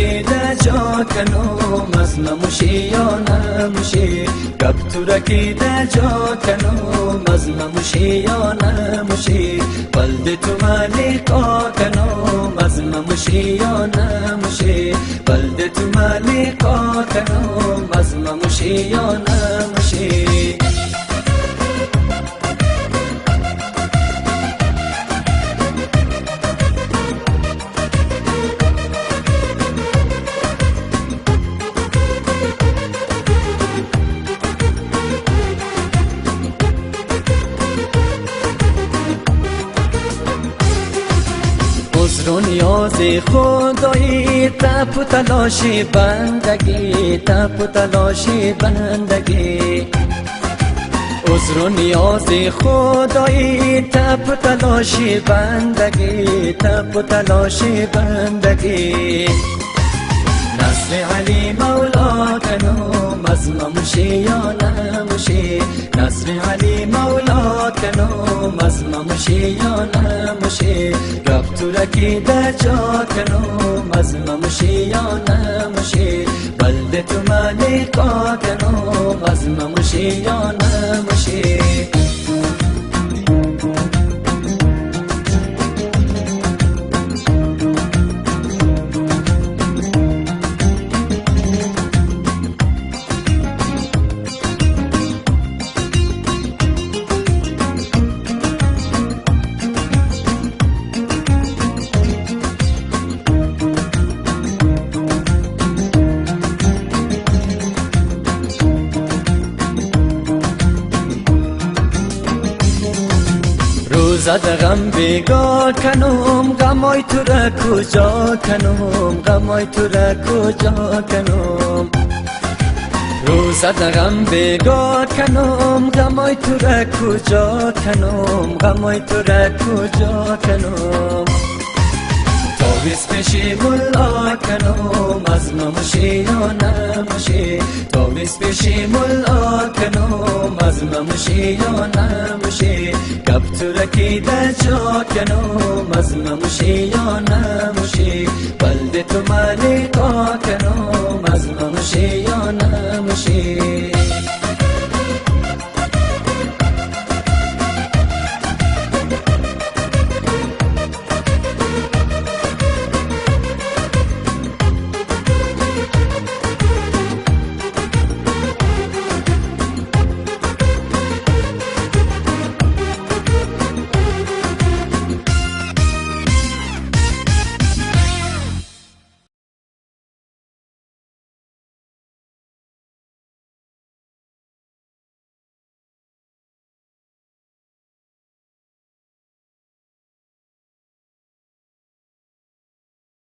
رکیده جا کنم از نموشی یا نموشی گپ تو رکیده جا کنم از نموشی یا نموشی بلد تو ملیقا کنم از نموشی یا نموشی بلد تو ملیقا کنم از نموشی یا نموشی عذر و نیاز خدایی تپ و تلاشی بندگی تپ و تلاشی بندگی عذر و نیاز خدایی تپ و تلاشی بندگی تپ و تلاشی بندگی نصر علی مولا کنم از نموشی یا نموشی نصر علی مولا کنم از نموشی یا نموشی گپ تو رکیده جا کنم از نموشی یا نموشی بلد تو ملیقا کنم از نموشی یا نموشی زد غم بیگار کنم غمای تو را کجا کنم غمای تو را کجا کنم روزد غم بیگار کنم غمای تو را کجا کنم غمای تو را کجا کنم تاویز پیشی ملا کنم از نموشی یا نموشی تاویز پیشی ملا کنم از نموشی یا نموشی گپ تو رکیده جا کنم از نموشی یا